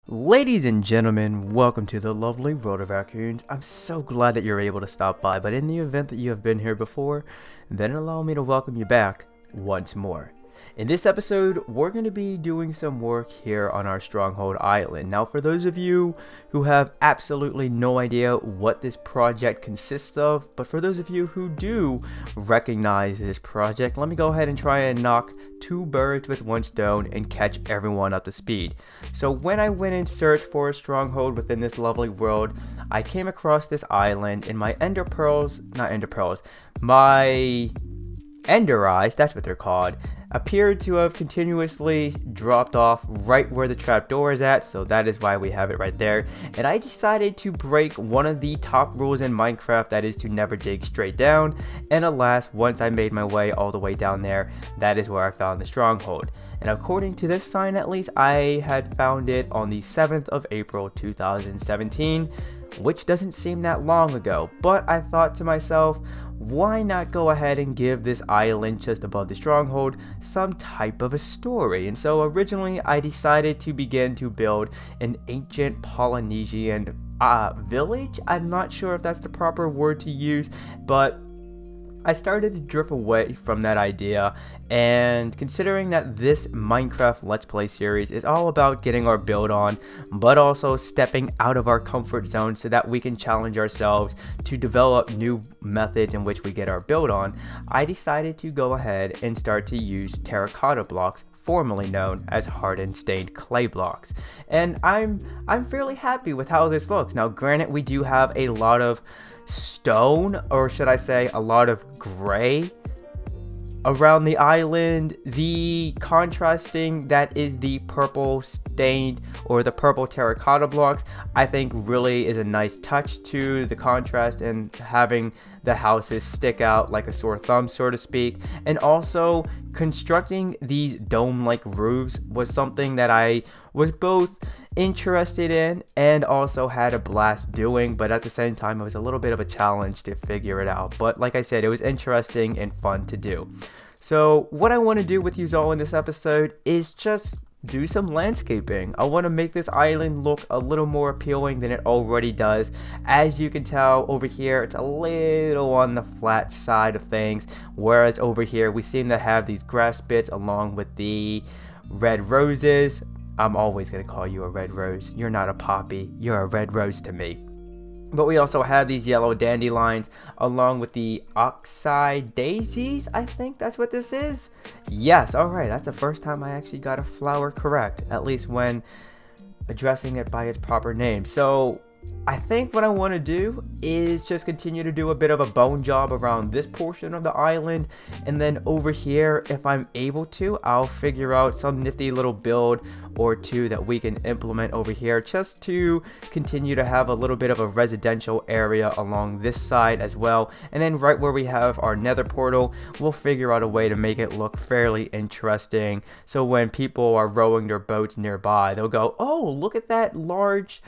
Ladies and gentlemen, welcome to the lovely World of Raccoons. I'm so glad that you're able to stop by, but in the event that you have been here before, then allow me to welcome you back once more. In this episode, we're going to be doing some work here on our Stronghold Island. Now, for those of you who have absolutely no idea what this project consists of, but for those of you who do recognize this project, let me go ahead and try and knock two birds with one stone and catch everyone up to speed. So when I went and searched for a stronghold within this lovely world, I came across this island, and my my ender eyes, that's what they're called, appeared to have continuously dropped off right where the trapdoor is at, so that is why we have it right there. And I decided to break one of the top rules in Minecraft, that is to never dig straight down. And alas, once I made my way all the way down there, that is where I found the stronghold. And according to this sign, at least, I had found it on the 7th of April 2017, which doesn't seem that long ago. But I thought to myself, why not go ahead and give this island just above the stronghold some type of a story? And so originally I decided to begin to build an ancient Polynesian village. I'm not sure if that's the proper word to use, but I started to drift away from that idea, and considering that this Minecraft Let's Play series is all about getting our build on, but also stepping out of our comfort zone so that we can challenge ourselves to develop new methods in which we get our build on, I decided to go ahead and start to use terracotta blocks, formerly known as hardened stained clay blocks. And I'm fairly happy with how this looks. Now granted, we do have a lot of stone, or should I say a lot of gray around the island. The contrasting that is the purple stained or the purple terracotta blocks, I think really is a nice touch to the contrast and having the houses stick out like a sore thumb, so to speak. And also constructing these dome-like roofs was something that I was both interested in and also had a blast doing, but at the same time it was a little bit of a challenge to figure it out. But like I said, it was interesting and fun to do. So what I want to do with you all in this episode is just do some landscaping. I want to make this island look a little more appealing than it already does. As you can tell over here, it's a little on the flat side of things, whereas over here we seem to have these grass bits along with the red roses. I'm always going to call you a red rose. You're not a poppy, you're a red rose to me. But we also have these yellow dandelions along with the oxeye daisies. I think that's what this is. Yes, alright, that's the first time I actually got a flower correct, at least when addressing it by its proper name. So I think what I want to do is just continue to do a bit of a bone job around this portion of the island, and then over here, if I'm able to, I'll figure out some nifty little build or two that we can implement over here just to continue to have a little bit of a residential area along this side as well. And then right where we have our nether portal, we'll figure out a way to make it look fairly interesting, so when people are rowing their boats nearby, they'll go, oh, look at that large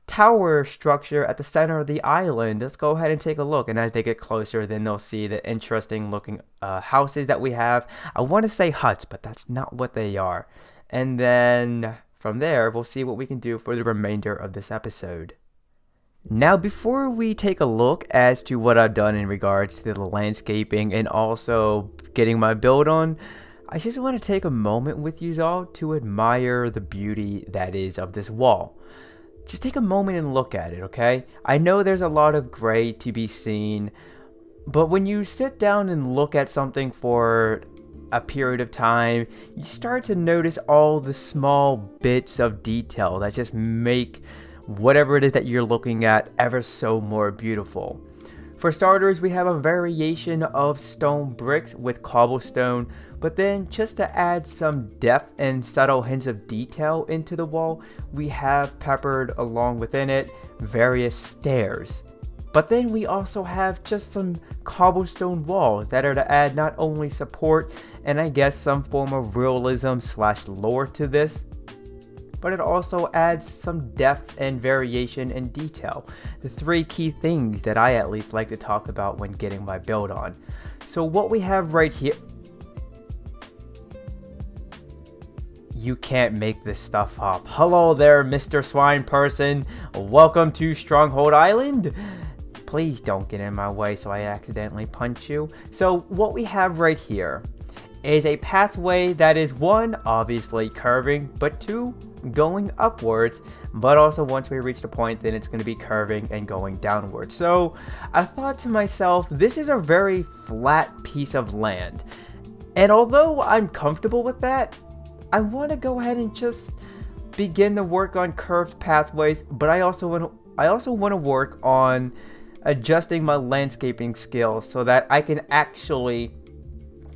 tower structure at the center of the island, let's go ahead and take a look. And as they get closer, then they'll see the interesting looking houses that we have. I want to say huts, but that's not what they are. And then from there, we'll see what we can do for the remainder of this episode. Now, before we take a look as to what I've done in regards to the landscaping and also getting my build on, I just want to take a moment with you all to admire the beauty that is of this wall. Just take a moment and look at it, okay? I know there's a lot of gray to be seen, but when you sit down and look at something for a period of time, you start to notice all the small bits of detail that just make whatever it is that you're looking at ever so more beautiful. For starters, we have a variation of stone bricks with cobblestone, but then just to add some depth and subtle hints of detail into the wall, we have peppered along within it various stairs. But then we also have just some cobblestone walls that are to add not only support and I guess some form of realism / lore to this, but it also adds some depth and variation and detail. The three key things that I at least like to talk about when getting my build on. So what we have right here, You can't make this stuff up. Hello there, Mr. Swine Person. Welcome to Stronghold Island. Please don't get in my way so I accidentally punch you. So what we have right here is a pathway that is, one, obviously curving, but two, going upwards. But also once we reach the point, then it's going to be curving and going downwards. So I thought to myself, this is a very flat piece of land. And although I'm comfortable with that, I want to go ahead and just begin to work on curved pathways, but I also want to work on adjusting my landscaping skills so that I can actually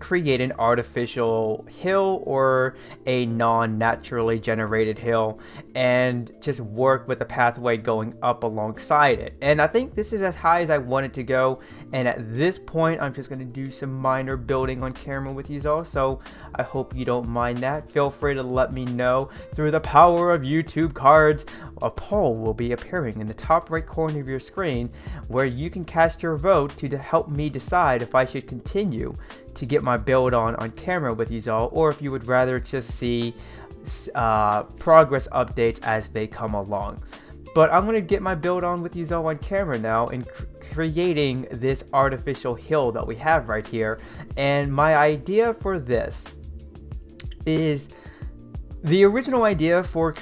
create an artificial hill or a non-naturally generated hill and just work with a pathway going up alongside it. And I think this is as high as I want it to go, and at this point I'm just going to do some minor building on camera with you all, so I hope you don't mind that. Feel free to let me know through the power of YouTube cards. A poll will be appearing in the top right corner of your screen where you can cast your vote to help me decide if I should continue to get my build on camera with you all, or if you would rather just see progress updates as they come along. But I'm going to get my build on with you all on camera now and creating this artificial hill that we have right here. And my idea for this is, the original idea for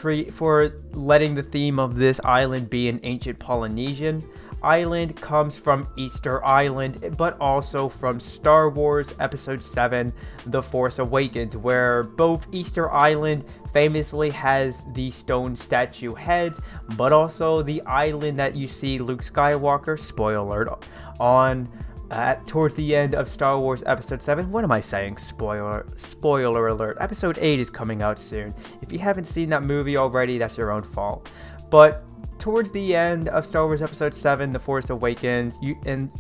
letting the theme of this island be an ancient Polynesian island comes from Easter Island, but also from Star Wars Episode 7, The Force Awakens, where both Easter Island famously has the stone statue heads, but also the island that you see Luke Skywalker, spoiler alert, on towards the end of Star Wars Episode 7. What am I saying? Spoiler alert. Episode 8 is coming out soon. If you haven't seen that movie already, that's your own fault. But towards the end of Star Wars Episode 7, The Force Awakens,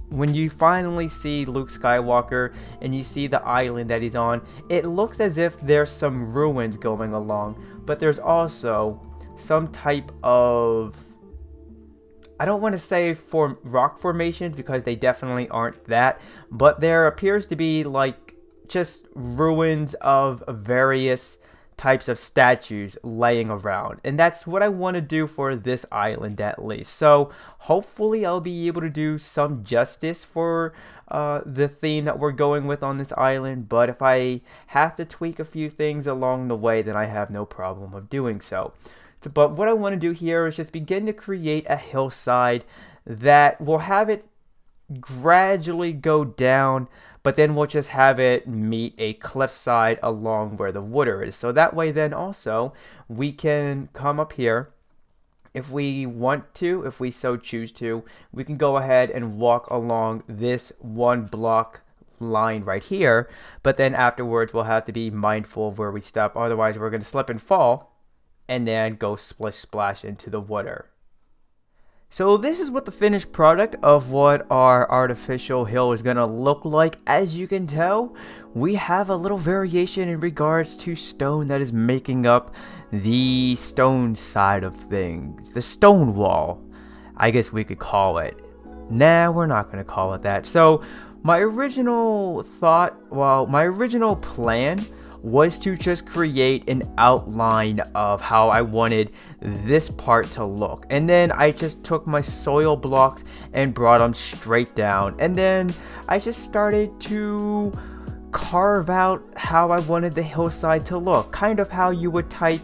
when you finally see Luke Skywalker and you see the island that he's on, it looks as if there's some ruins going along, but there's also some type of, I don't want to say rock formations because they definitely aren't that, but there appears to be like just ruins of various types of statues laying around, and that's what I want to do for this island at least. So hopefully I'll be able to do some justice for the theme that we're going with on this island, but if I have to tweak a few things along the way, then I have no problem of doing so. But what I want to do here is just begin to create a hillside that will have it gradually go down, but then we'll just have it meet a cliffside along where the water is. So that way then also we can come up here if we want to, if we so choose to. We can go ahead and walk along this one block line right here, but then afterwards we'll have to be mindful of where we step, otherwise we're going to slip and fall and then go splish splash into the water. So this is what the finished product of what our artificial hill is going to look like. As you can tell, we have a little variation in regards to stone that is making up the stone side of things. The stone wall, I guess we could call it. Nah, we're not going to call it that. So my original plan was to just create an outline of how I wanted this part to look, and then I just took my soil blocks and brought them straight down, and then I just started to carve out how I wanted the hillside to look, kind of how you would kind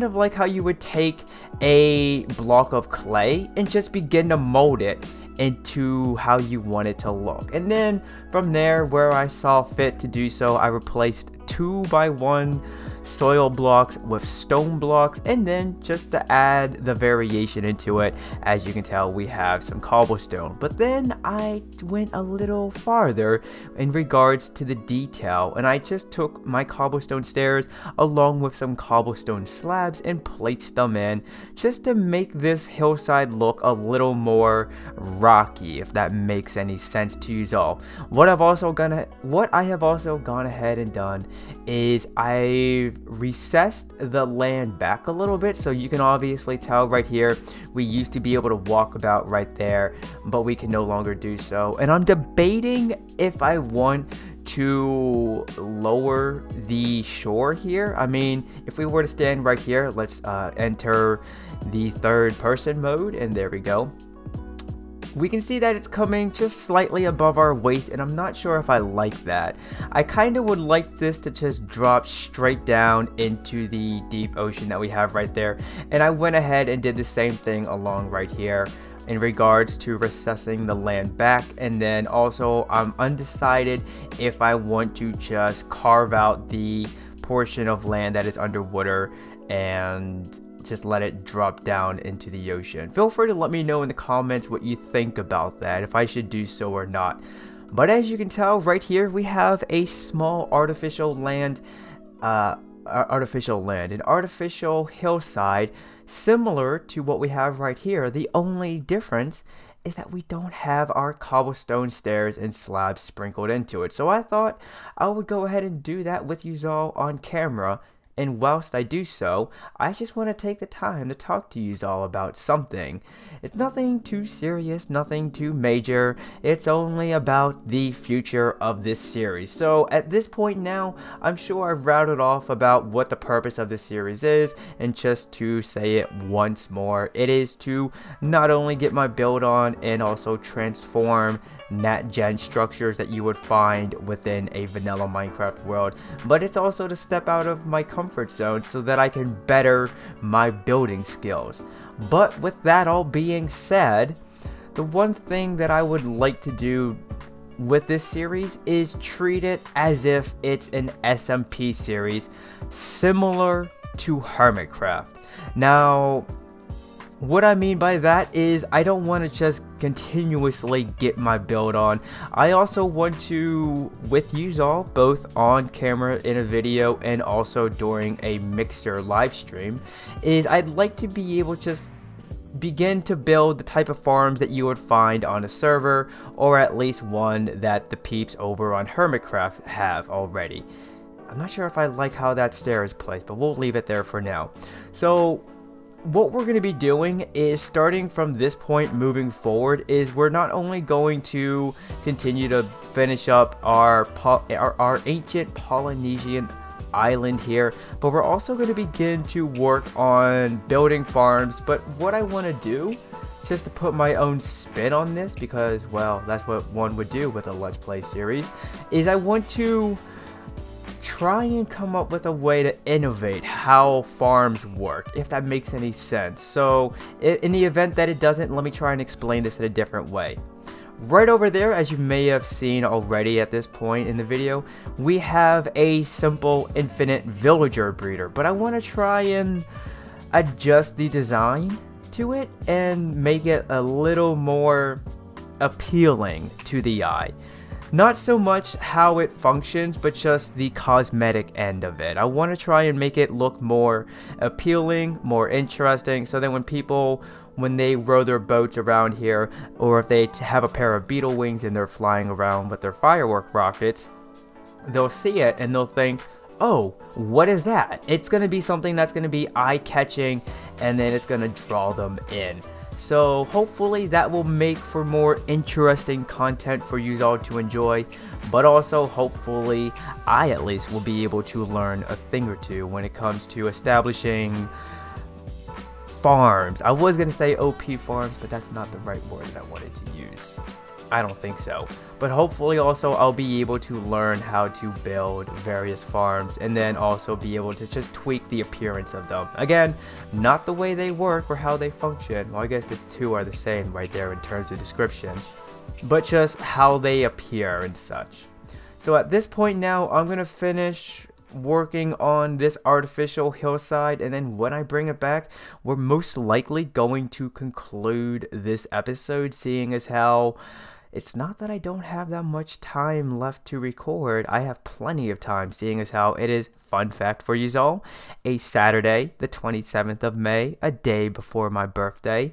of like how you would take a block of clay and just begin to mold it into how you want it to look. And then from there, where I saw fit to do so, I replaced 2x1 soil blocks with stone blocks, and then just to add the variation into it, as you can tell, we have some cobblestone. But then I went a little farther in regards to the detail, and I just took my cobblestone stairs along with some cobblestone slabs and placed them in, just to make this hillside look a little more rocky, if that makes any sense to you all. What I have also gone ahead and done is I've recessed the land back a little bit, so you can obviously tell right here we used to be able to walk about right there, but we can no longer do so. And I'm debating if I want to lower the shore here. I mean, if we were to stand right here, let's enter the third person mode, and there we go. We can see that it's coming just slightly above our waist, and I'm not sure if I like that. I kind of would like this to just drop straight down into the deep ocean that we have right there. And I went ahead and did the same thing along right here in regards to recessing the land back. And then also I'm undecided if I want to just carve out the portion of land that is underwater and just let it drop down into the ocean. Feel free to let me know in the comments what you think about that, if I should do so or not. But as you can tell right here, we have a small artificial land, an artificial hillside similar to what we have right here. The only difference is that we don't have our cobblestone stairs and slabs sprinkled into it. So I thought I would go ahead and do that with you all on camera. And whilst I do so, I just want to take the time to talk to you all about something. It's nothing too serious, nothing too major. It's only about the future of this series. So at this point now, I'm sure I've routed off about what the purpose of this series is. And just to say it once more, it is to not only get my build on and also transform NatGen structures that you would find within a vanilla Minecraft world, but it's also to step out of my comfort zone so that I can better my building skills. But with that all being said, the one thing that I would like to do with this series is treat it as if it's an SMP series similar to Hermitcraft. Now, what I mean by that is I don't want to just continuously get my build on. I also want to, with you all, both on camera in a video and also during a Mixer live stream, is I'd like to be able to just begin to build the type of farms that you would find on a server, or at least one that the peeps over on Hermitcraft have already. I'm not sure if I like how that stair is placed, but we'll leave it there for now. So what we're going to be doing is, starting from this point moving forward, is we're not only going to continue to finish up our ancient Polynesian island here, but we're also going to begin to work on building farms. But what I want to do, just to put my own spin on this, because, well, that's what one would do with a Let's Play series, is I want to try and come up with a way to innovate how farms work, if that makes any sense. So in the event that it doesn't, let me try and explain this in a different way. Right over there, as you may have seen already at this point in the video, we have a simple infinite villager breeder, but I want to try and adjust the design to it and make it a little more appealing to the eye. Not so much how it functions, but just the cosmetic end of it. I want to try and make it look more appealing, more interesting, so that when they row their boats around here, or if they have a pair of beetle wings and they're flying around with their firework rockets, they'll see it and they'll think, oh, what is that? It's going to be something that's going to be eye-catching, and then it's going to draw them in. So hopefully that will make for more interesting content for you all to enjoy, but also hopefully I at least will be able to learn a thing or two when it comes to establishing farms. I was going to say OP farms, but that's not the right word that I wanted to use. I don't think so. But hopefully also I'll be able to learn how to build various farms, and then also be able to just tweak the appearance of them. Again, not the way they work or how they function. Well, I guess the two are the same right there in terms of description, but just how they appear and such. So at this point now, I'm going to finish working on this artificial hillside, and then when I bring it back, we're most likely going to conclude this episode, seeing as how it's not that I don't have that much time left to record. I have plenty of time, seeing as how it is, fun fact for you all, a Saturday, the 27th of May, a day before my birthday.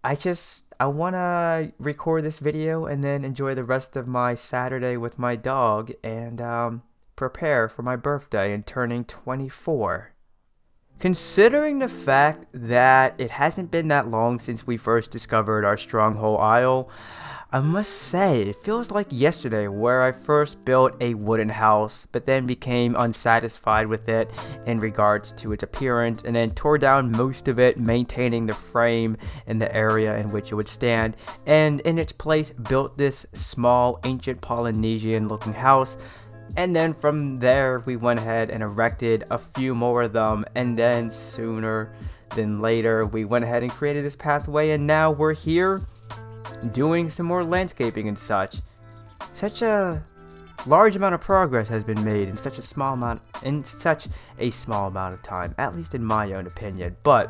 I want to record this video and then enjoy the rest of my Saturday with my dog, and prepare for my birthday and turning 24. Considering the fact that it hasn't been that long since we first discovered our Stronghold Isle, I must say, it feels like yesterday where I first built a wooden house, but then became unsatisfied with it in regards to its appearance, and then tore down most of it, maintaining the frame and the area in which it would stand, and in its place built this small ancient Polynesian looking house. And then from there we went ahead and erected a few more of them, and then sooner than later we went ahead and created this pathway, and now we're here doing some more landscaping and such. Such a large amount of progress has been made in such a small amount of time, at least in my own opinion. But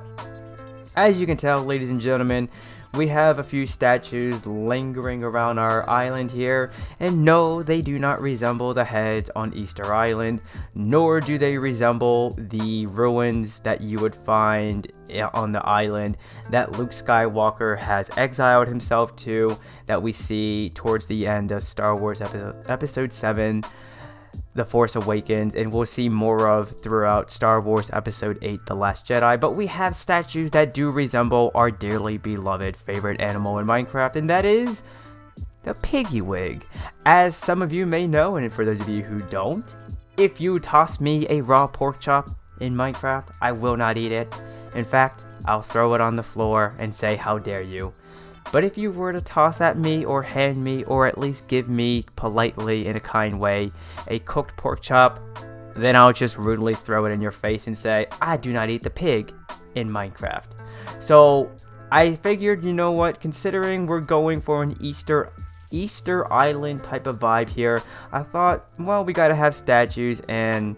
as you can tell, ladies and gentlemen, we have a few statues lingering around our island here, and no, they do not resemble the heads on Easter Island, nor do they resemble the ruins that you would find on the island that Luke Skywalker has exiled himself to, that we see towards the end of Star Wars Episode 7, The Force Awakens, and we'll see more of throughout Star Wars Episode 8, The Last Jedi. But we have statues that do resemble our dearly beloved favorite animal in Minecraft, and that is the piggy wig. As some of you may know, and for those of you who don't, if you toss me a raw pork chop in Minecraft, I will not eat it. In fact, I'll throw it on the floor and say, how dare you. But if you were to toss at me or hand me, or at least give me politely in a kind way, a cooked pork chop, then I'll just rudely throw it in your face and say, I do not eat the pig in Minecraft. So I figured, you know what, considering we're going for an Easter Island type of vibe here, I thought, well, we gotta have statues. And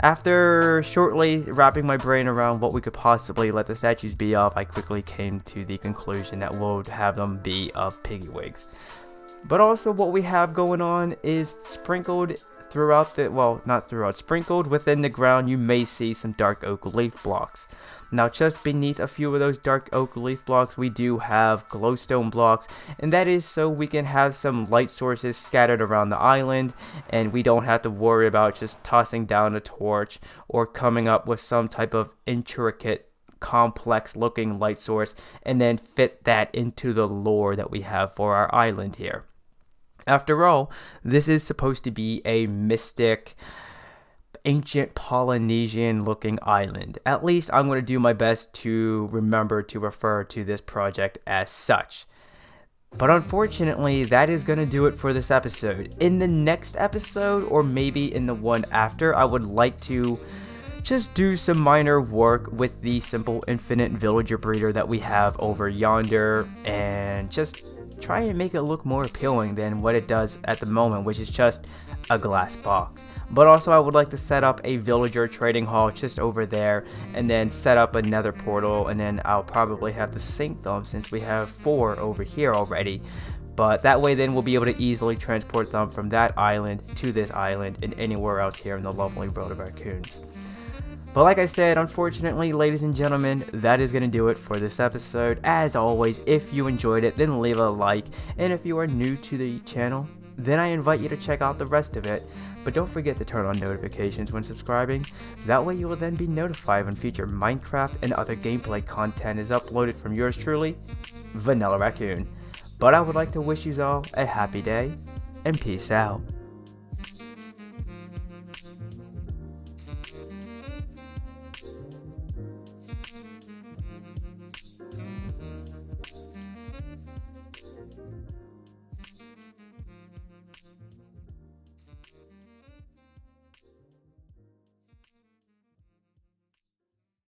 after shortly wrapping my brain around what we could possibly let the statues be of, I quickly came to the conclusion that we'll have them be of piggy wigs. But also what we have going on is sprinkled throughout the, well, not throughout, sprinkled within the ground, you may see some dark oak leaf blocks. Now just beneath a few of those dark oak leaf blocks, we do have glowstone blocks, and that is so we can have some light sources scattered around the island, and we don't have to worry about just tossing down a torch or coming up with some type of intricate, complex looking light source and then fit that into the lore that we have for our island here. After all, this is supposed to be a mystic, ancient Polynesian looking island. At least I'm going to do my best to remember to refer to this project as such. But unfortunately, that is going to do it for this episode. In the next episode, or maybe in the one after, I would like to just do some minor work with the simple infinite villager breeder that we have over yonder, and just try and make it look more appealing than what it does at the moment, which is just a glass box. But also I would like to set up a villager trading hall just over there, and then set up another portal, and then I'll probably have to sync them since we have 4 over here already. But that way then we'll be able to easily transport them from that island to this island and anywhere else here in the lovely World of Raccoons. But like I said, unfortunately, ladies and gentlemen, that is going to do it for this episode. As always, if you enjoyed it, then leave a like. And if you are new to the channel, then I invite you to check out the rest of it. But don't forget to turn on notifications when subscribing. That way you will then be notified when future Minecraft and other gameplay content is uploaded from yours truly, Vanillaraccoon. But I would like to wish you all a happy day, and peace out.